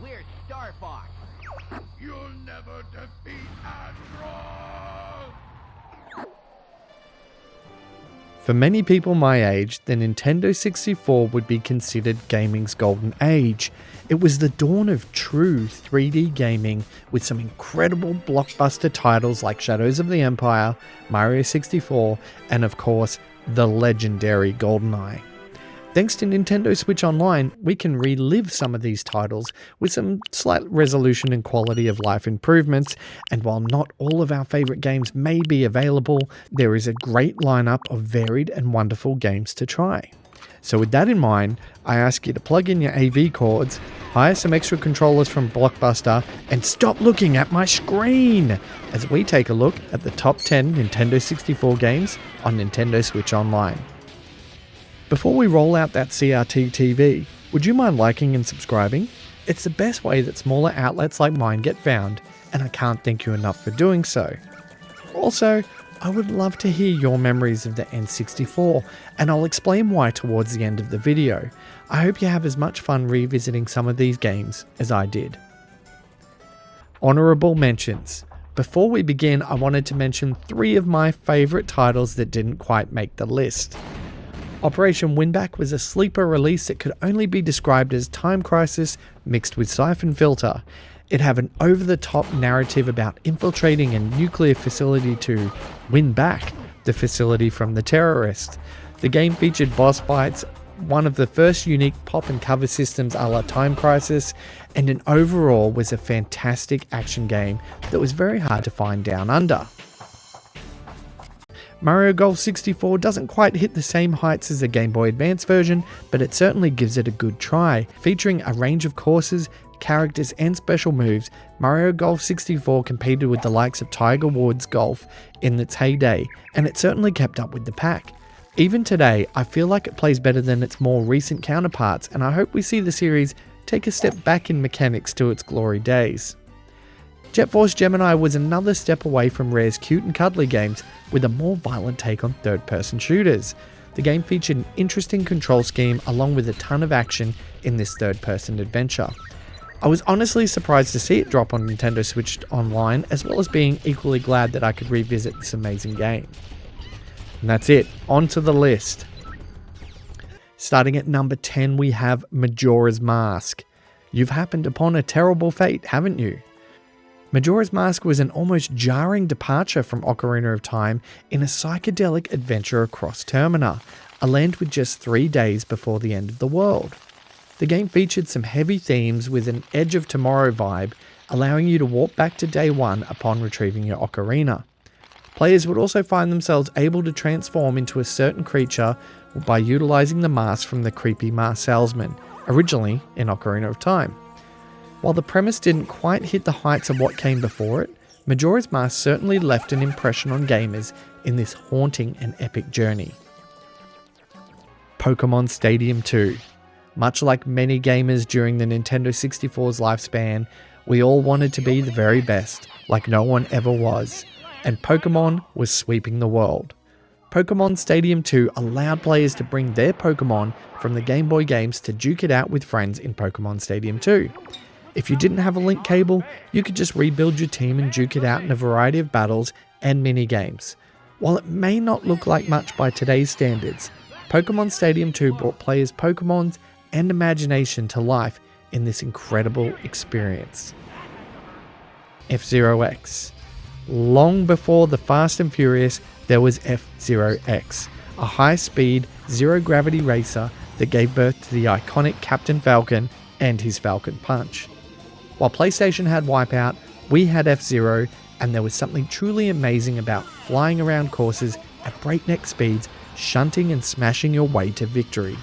We're Star Fox. You'll never defeat Admiral! For many people my age, the Nintendo 64 would be considered gaming's golden age. It was the dawn of true 3D gaming with some incredible blockbuster titles like Shadows of the Empire, Mario 64, and of course, the legendary GoldenEye. Thanks to Nintendo Switch Online, we can relive some of these titles with some slight resolution and quality of life improvements, and while not all of our favourite games may be available, there is a great lineup of varied and wonderful games to try. So with that in mind, I ask you to plug in your AV cords, hire some extra controllers from Blockbuster, and stop looking at my screen as we take a look at the top 10 Nintendo 64 games on Nintendo Switch Online. Before we roll out that CRT TV, would you mind liking and subscribing? It's the best way that smaller outlets like mine get found, and I can't thank you enough for doing so. Also, I would love to hear your memories of the N64, and I'll explain why towards the end of the video. I hope you have as much fun revisiting some of these games as I did. Honourable mentions. Before we begin, I wanted to mention 3 of my favourite titles that didn't quite make the list. Operation Winback was a sleeper release that could only be described as Time Crisis mixed with Siphon Filter. It had an over-the-top narrative about infiltrating a nuclear facility to win back the facility from the terrorists. The game featured boss fights, one of the first unique pop and cover systems a la Time Crisis, and an overall was a fantastic action game that was very hard to find down under. Mario Golf 64 doesn't quite hit the same heights as the Game Boy Advance version, but it certainly gives it a good try. Featuring a range of courses, characters and special moves, Mario Golf 64 competed with the likes of Tiger Woods Golf in its heyday, and it certainly kept up with the pack. Even today, I feel like it plays better than its more recent counterparts, and I hope we see the series take a step back in mechanics to its glory days. Jet Force Gemini was another step away from Rare's cute and cuddly games with a more violent take on third-person shooters. The game featured an interesting control scheme along with a ton of action in this third-person adventure. I was honestly surprised to see it drop on Nintendo Switch Online, as well as being equally glad that I could revisit this amazing game. And that's it, on to the list. Starting at number 10 we have Majora's Mask. You've happened upon a terrible fate, haven't you? Majora's Mask was an almost jarring departure from Ocarina of Time in a psychedelic adventure across Termina, a land with just 3 days before the end of the world. The game featured some heavy themes with an Edge of Tomorrow vibe, allowing you to warp back to day 1 upon retrieving your ocarina. Players would also find themselves able to transform into a certain creature by utilizing the mask from the creepy mask salesman, originally in Ocarina of Time. While the premise didn't quite hit the heights of what came before it, Majora's Mask certainly left an impression on gamers in this haunting and epic journey. Pokémon Stadium 2. Much like many gamers during the Nintendo 64's lifespan, we all wanted to be the very best, like no one ever was, and Pokémon was sweeping the world. Pokémon Stadium 2 allowed players to bring their Pokémon from the Game Boy games to duke it out with friends in Pokémon Stadium 2. If you didn't have a link cable, you could just rebuild your team and duke it out in a variety of battles and mini-games. While it may not look like much by today's standards, Pokémon Stadium 2 brought players' Pokémons and imagination to life in this incredible experience. F-Zero X. Long before the Fast and Furious, there was F-Zero X, a high-speed, zero-gravity racer that gave birth to the iconic Captain Falcon and his Falcon Punch. While PlayStation had Wipeout, we had F-Zero, and there was something truly amazing about flying around courses at breakneck speeds, shunting and smashing your way to victory.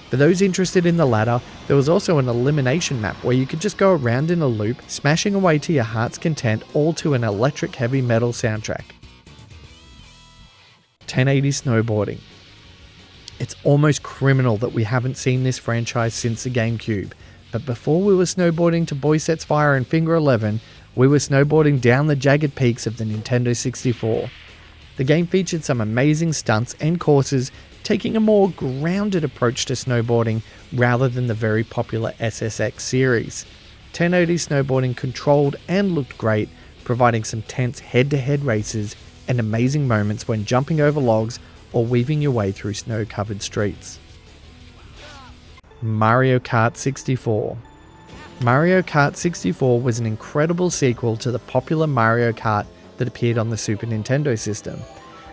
For those interested in the latter, there was also an elimination map where you could just go around in a loop, smashing away to your heart's content, all to an electric heavy metal soundtrack. 1080 Snowboarding. It's almost criminal that we haven't seen this franchise since the GameCube, but before we were snowboarding to Boy Sets Fire and Finger 11, we were snowboarding down the jagged peaks of the Nintendo 64. The game featured some amazing stunts and courses, taking a more grounded approach to snowboarding rather than the very popular SSX series. 1080 snowboarding controlled and looked great, providing some tense head-to-head races and amazing moments when jumping over logs or weaving your way through snow-covered streets. Mario Kart 64. Mario Kart 64 was an incredible sequel to the popular Mario Kart that appeared on the Super Nintendo system,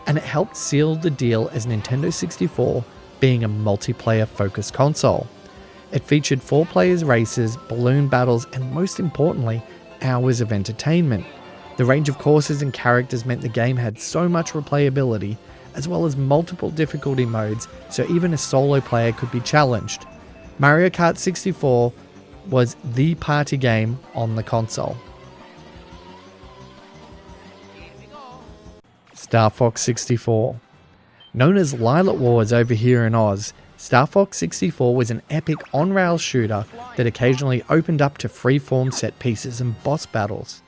and it helped seal the deal as Nintendo 64 being a multiplayer-focused console. It featured 4 players races, balloon battles, and most importantly, hours of entertainment. The range of courses and characters meant the game had so much replayability, as well as multiple difficulty modes, so even a solo player could be challenged. Mario Kart 64 was the party game on the console. Star Fox 64. Known as Lylat Wars over here in Oz, Star Fox 64 was an epic on-rail shooter that occasionally opened up to free-form set pieces and boss battles.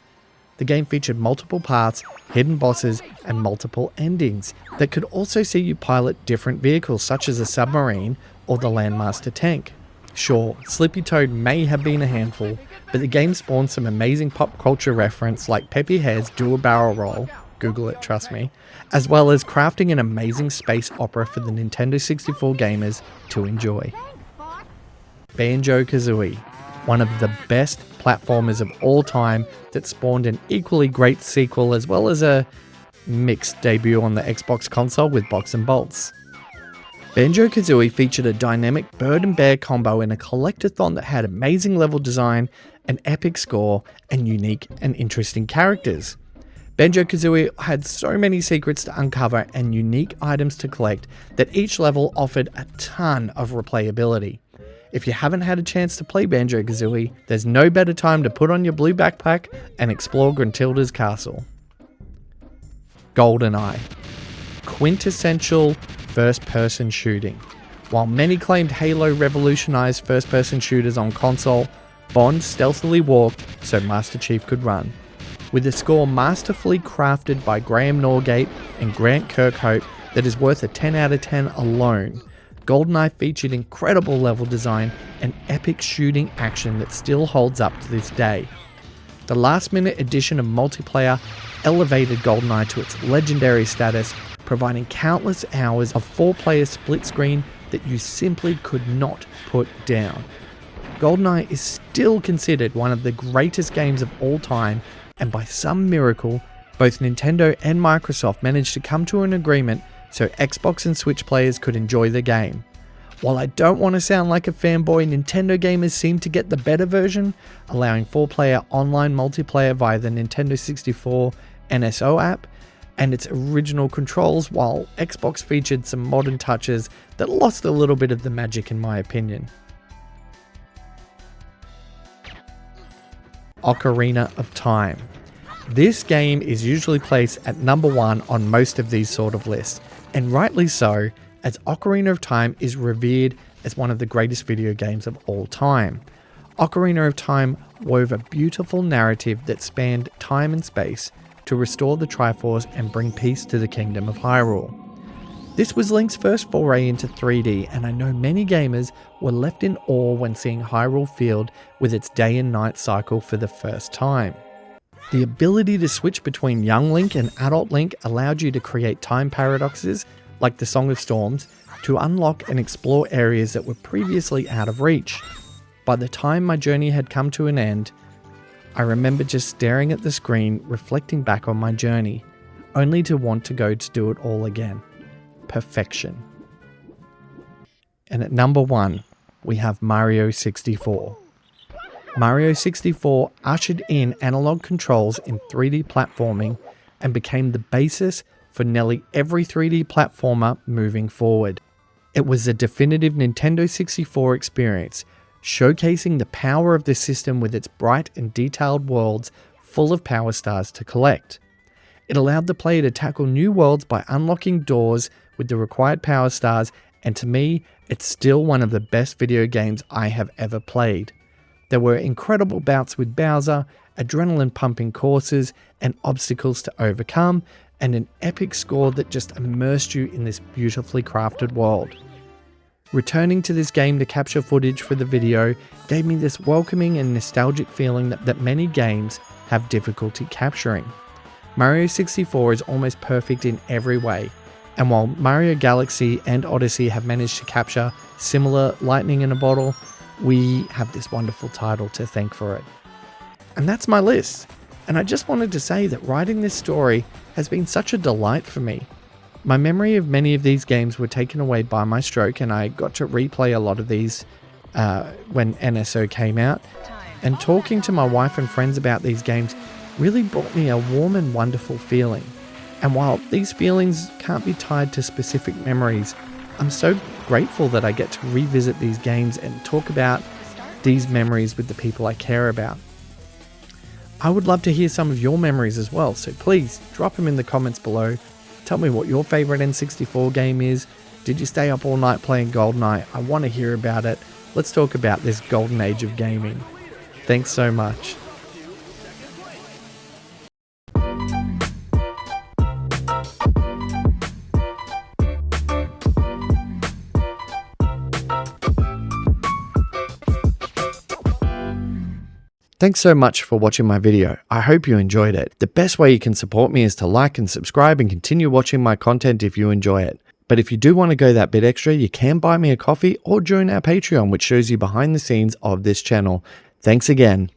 The game featured multiple paths, hidden bosses, and multiple endings that could also see you pilot different vehicles such as a submarine or the Landmaster tank. Sure, Slippy Toad may have been a handful, but the game spawned some amazing pop culture reference like Peppy Hare's dual barrel roll, Google it, trust me, as well as crafting an amazing space opera for the Nintendo 64 gamers to enjoy. Banjo-Kazooie, one of the best platformers of all time that spawned an equally great sequel as well as a mixed debut on the Xbox console with Box and Bolts. Banjo-Kazooie featured a dynamic bird and bear combo in a collectathon that had amazing level design, an epic score, and unique and interesting characters. Banjo-Kazooie had so many secrets to uncover and unique items to collect that each level offered a ton of replayability. If you haven't had a chance to play Banjo-Kazooie, there's no better time to put on your blue backpack and explore Gruntilda's castle. GoldenEye. Quintessential first-person shooting. While many claimed Halo revolutionized first-person shooters on console, Bond stealthily walked so Master Chief could run. With a score masterfully crafted by Graham Norgate and Grant Kirkhope that is worth a 10 out of 10 alone, GoldenEye featured incredible level design and epic shooting action that still holds up to this day. The last-minute addition of multiplayer elevated GoldenEye to its legendary status, providing countless hours of 4-player split screen that you simply could not put down. GoldenEye is still considered one of the greatest games of all time, and by some miracle, both Nintendo and Microsoft managed to come to an agreement so Xbox and Switch players could enjoy the game. While I don't want to sound like a fanboy, Nintendo gamers seem to get the better version, allowing 4-player online multiplayer via the Nintendo 64 NSO app and its original controls, while Xbox featured some modern touches that lost a little bit of the magic in my opinion. Ocarina of Time. This game is usually placed at number 1 on most of these sort of lists, and rightly so, as Ocarina of Time is revered as one of the greatest video games of all time. Ocarina of Time wove a beautiful narrative that spanned time and space to restore the Triforce and bring peace to the Kingdom of Hyrule. This was Link's first foray into 3D, and I know many gamers were left in awe when seeing Hyrule Field with its day and night cycle for the first time. The ability to switch between young Link and adult Link allowed you to create time paradoxes, like the Song of Storms, to unlock and explore areas that were previously out of reach. By the time my journey had come to an end, I remember just staring at the screen, reflecting back on my journey, only to want to go to do it all again. Perfection. And at number 1, we have Mario 64. Mario 64 ushered in analog controls in 3D platforming and became the basis for nearly every 3D platformer moving forward. It was a definitive Nintendo 64 experience, showcasing the power of the system with its bright and detailed worlds full of power stars to collect. It allowed the player to tackle new worlds by unlocking doors with the required power stars, and to me, it's still one of the best video games I have ever played. There were incredible bouts with Bowser, adrenaline pumping courses, and obstacles to overcome, and an epic score that just immersed you in this beautifully crafted world. Returning to this game to capture footage for the video gave me this welcoming and nostalgic feeling that many games have difficulty capturing. Mario 64 is almost perfect in every way, and while Mario Galaxy and Odyssey have managed to capture similar lightning in a bottle, we have this wonderful title to thank for it. And that's my list. And I just wanted to say that writing this story has been such a delight for me. My memory of many of these games were taken away by my stroke, and I got to replay a lot of these when NSO came out. And talking to my wife and friends about these games really brought me a warm and wonderful feeling. And while these feelings can't be tied to specific memories, I'm so grateful that I get to revisit these games and talk about these memories with the people I care about. I would love to hear some of your memories as well, so please drop them in the comments below. Tell me what your favorite N64 game is. Did you stay up all night playing GoldenEye? I want to hear about it. Let's talk about this golden age of gaming. Thanks so much. Thanks so much for watching my video. I hope you enjoyed it. The best way you can support me is to like and subscribe and continue watching my content if you enjoy it. But if you do want to go that bit extra, you can buy me a coffee or join our Patreon, which shows you behind the scenes of this channel. Thanks again.